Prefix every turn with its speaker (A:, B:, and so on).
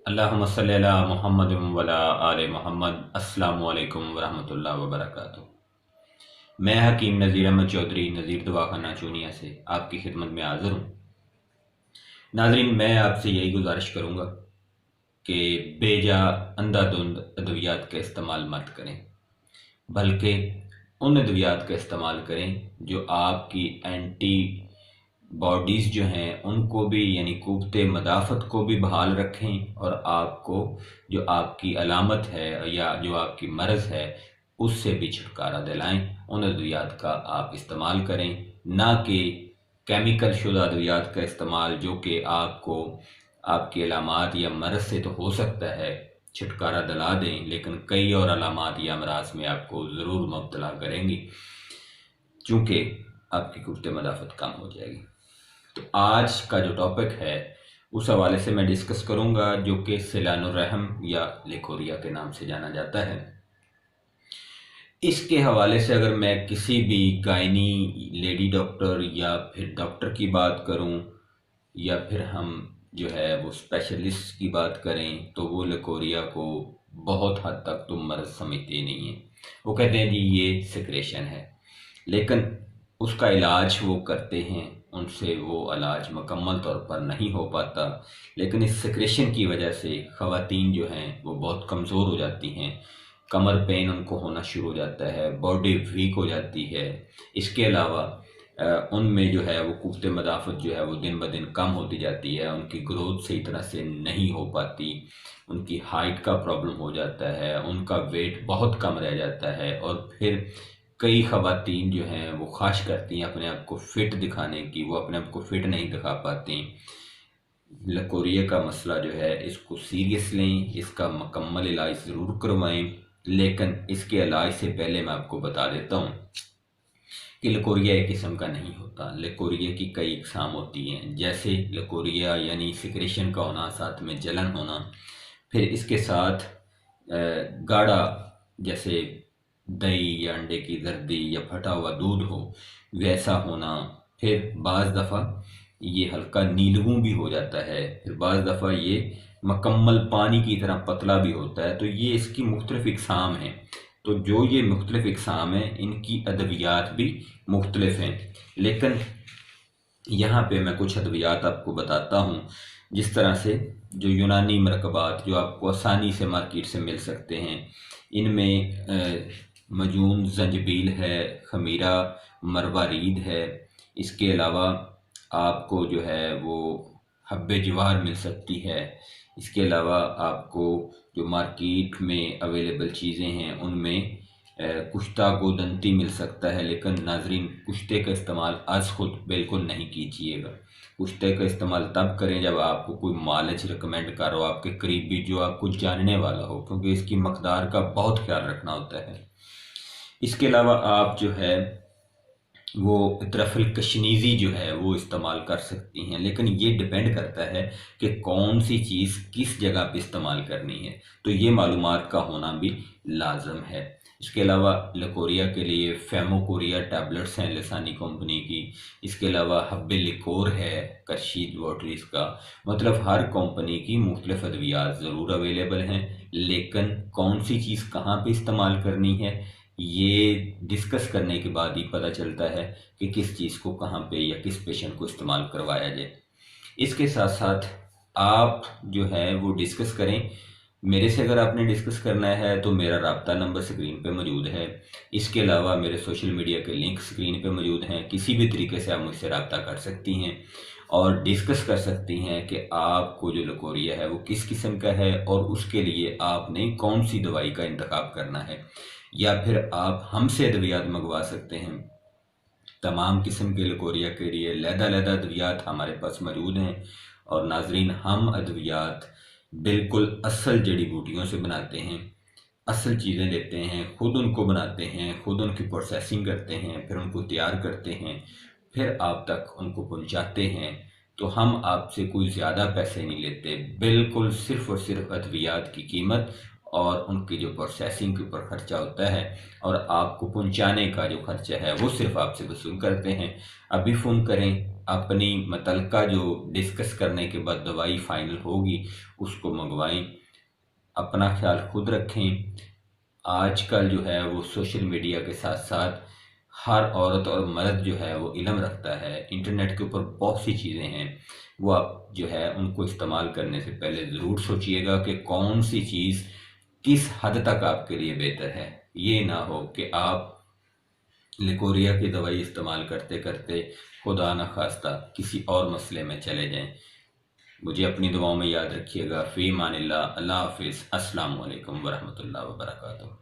A: اللہم صلی علی محمد وعلی آل محمد۔ السلام علیکم ورحمۃ اللہ وبرکاتہ۔ میں حکیم نذیر احمد چودھری نذیر دواخانہ چونیا سے آپ کی خدمت میں حاضر ہوں۔ ناظرین، میں آپ سے یہی گزارش کروں گا کہ بے جا اندھا دھند ادویات کا استعمال مت کریں، بلکہ ان ادویات کا استعمال کریں جو آپ کی اینٹی باڈیز جو ہیں ان کو بھی، یعنی قوت مدافعت کو بھی بحال رکھیں، اور آپ کو جو آپ کی علامت ہے یا جو آپ کی مرض ہے اس سے بھی چھٹکارا دلائیں۔ ان ادویات کا آپ استعمال کریں، نہ کہ کیمیکل شدہ ادویات کا استعمال جو کہ آپ کو آپ کی علامات یا مرض سے تو ہو سکتا ہے چھٹکارا دلا دیں، لیکن کئی اور علامات یا امراض میں آپ کو ضرور مبتلا کریں گی، چونکہ آپ کی قوت مدافعت کم ہو جائے گی۔ تو آج کا جو ٹاپک ہے اس حوالے سے میں ڈسکس کروں گا، جو کہ سیلان الرحم یا لیکوریا کے نام سے جانا جاتا ہے۔ اس کے حوالے سے اگر میں کسی بھی گائنی لیڈی ڈاکٹر یا پھر ڈاکٹر کی بات کروں، یا پھر ہم جو ہے وہ اسپیشلسٹ کی بات کریں، تو وہ لیکوریا کو بہت حد تک تو مرض سمجھتے نہیں ہیں۔ وہ کہتے ہیں جی یہ سیکریشن ہے، لیکن اس کا علاج وہ کرتے ہیں، ان سے وہ علاج مکمل طور پر نہیں ہو پاتا، لیکن اس سیکریشن کی وجہ سے خواتین جو ہیں وہ بہت کمزور ہو جاتی ہیں، کمر پین ان کو ہونا شروع ہو جاتا ہے، باڈی ویک ہو جاتی ہے۔ اس کے علاوہ ان میں جو ہے وہ قوت مدافعت جو ہے وہ دن بدن کم ہوتی جاتی ہے، ان کی گروتھ صحیح طرح سے نہیں ہو پاتی، ان کی ہائٹ کا پرابلم ہو جاتا ہے، ان کا ویٹ بہت کم رہ جاتا ہے، اور پھر کئی خواتین جو ہیں وہ خواہش کرتی ہیں اپنے آپ کو فٹ دکھانے کی، وہ اپنے آپ کو فٹ نہیں دکھا پاتی۔ لیکوریا کا مسئلہ جو ہے اس کو سیریس لیں، اس کا مکمل علاج ضرور کروائیں، لیکن اس کے علاج سے پہلے میں آپ کو بتا دیتا ہوں کہ لیکوریا ایک قسم کا نہیں ہوتا۔ لیکوریا کی کئی اقسام ہوتی ہیں، جیسے لیکوریا یعنی سیکریشن کا ہونا، ساتھ میں جلن ہونا، پھر اس کے ساتھ گاڑھا جیسے دہی یا انڈے کی زردی یا پھٹا ہوا دودھ ہو ویسا ہونا، پھر بعض دفعہ یہ ہلکا نیلگوں بھی ہو جاتا ہے، پھر بعض دفعہ یہ مکمل پانی کی طرح پتلا بھی ہوتا ہے۔ تو یہ اس کی مختلف اقسام ہیں، تو جو یہ مختلف اقسام ہیں ان کی ادویات بھی مختلف ہیں، لیکن یہاں پہ میں کچھ ادویات آپ کو بتاتا ہوں، جس طرح سے جو یونانی مرکبات جو آپ کو آسانی سے مارکیٹ سے مل سکتے ہیں، ان میں مجون زنجبیل ہے، خمیرہ مروارید ہے، اس کے علاوہ آپ کو جو ہے وہ حب جوار مل سکتی ہے، اس کے علاوہ آپ کو جو مارکیٹ میں اویلیبل چیزیں ہیں ان میں کشتہ گودنتی مل سکتا ہے، لیکن ناظرین کشتے کا استعمال از خود بالکل نہیں کیجیے گا۔ کشتے کا استعمال تب کریں جب آپ کو کوئی مالج ریکمینڈ کر رہا ہو، آپ کے قریبی جو آپ کو جاننے والا ہو، کیونکہ اس کی مقدار کا بہت خیال رکھنا ہوتا ہے۔ اس کے علاوہ آپ جو ہے وہ طرف الکشنیزی جو ہے وہ استعمال کر سکتی ہیں، لیکن یہ ڈیپینڈ کرتا ہے کہ کون سی چیز کس جگہ پہ استعمال کرنی ہے، تو یہ معلومات کا ہونا بھی لازم ہے۔ اس کے علاوہ لیکوریا کے لیے فیموکوریا ٹیبلٹس ہیں لسانی کمپنی کی، اس کے علاوہ حب لیکور ہے کرشید واٹریز کا، مطلب ہر کمپنی کی مختلف ادویات ضرور اویلیبل ہیں، لیکن کون سی چیز کہاں پہ استعمال کرنی ہے یہ ڈسکس کرنے کے بعد ہی پتہ چلتا ہے کہ کس چیز کو کہاں پہ یا کس پیشنٹ کو استعمال کروایا جائے۔ اس کے ساتھ ساتھ آپ جو ہے وہ ڈسکس کریں، میرے سے اگر آپ نے ڈسکس کرنا ہے تو میرا رابطہ نمبر سکرین پہ موجود ہے، اس کے علاوہ میرے سوشل میڈیا کے لنک سکرین پہ موجود ہیں، کسی بھی طریقے سے آپ مجھ سے رابطہ کر سکتی ہیں اور ڈسکس کر سکتی ہیں کہ آپ کو جو لیکوریا ہے وہ کس قسم کا ہے، اور اس کے لیے آپ نے کون سی دوائی کا انتخاب کرنا ہے، یا پھر آپ ہم سے ادویات منگوا سکتے ہیں۔ تمام قسم کے لیکوریا کے لیے علیحدہ ادویات ہمارے پاس موجود ہیں، اور ناظرین ہم ادویات بالکل اصل جڑی بوٹیوں سے بناتے ہیں، اصل چیزیں لیتے ہیں، خود ان کو بناتے ہیں، خود ان کی پروسیسنگ کرتے ہیں، پھر ان کو تیار کرتے ہیں، پھر آپ تک ان کو پہنچاتے ہیں۔ تو ہم آپ سے کوئی زیادہ پیسے نہیں لیتے، بالکل صرف اور صرف ادویات کی قیمت اور ان کی جو پروسیسنگ کے اوپر خرچہ ہوتا ہے اور آپ کو پہنچانے کا جو خرچہ ہے وہ صرف آپ سے وصول کرتے ہیں۔ ابھی فون کریں، اپنی متعلقہ جو ڈسکس کرنے کے بعد دوائی فائنل ہوگی اس کو منگوائیں۔ اپنا خیال خود رکھیں۔ آج کل جو ہے وہ سوشل میڈیا کے ساتھ ساتھ ہر عورت اور مرد جو ہے وہ علم رکھتا ہے، انٹرنیٹ کے اوپر بہت سی چیزیں ہیں، وہ آپ جو ہے ان کو استعمال کرنے سے پہلے ضرور سوچئے گا کہ کون سی چیز کس حد تک آپ کے لیے بہتر ہے۔ یہ نہ ہو کہ آپ لیکوریا کی دوائی استعمال کرتے کرتے خدا نخواستہ کسی اور مسئلے میں چلے جائیں۔ مجھے اپنی دعاؤں میں یاد رکھیے گا۔ فی امان اللہ، اللہ حافظ، السلام علیکم ورحمۃ اللہ وبرکاتہ۔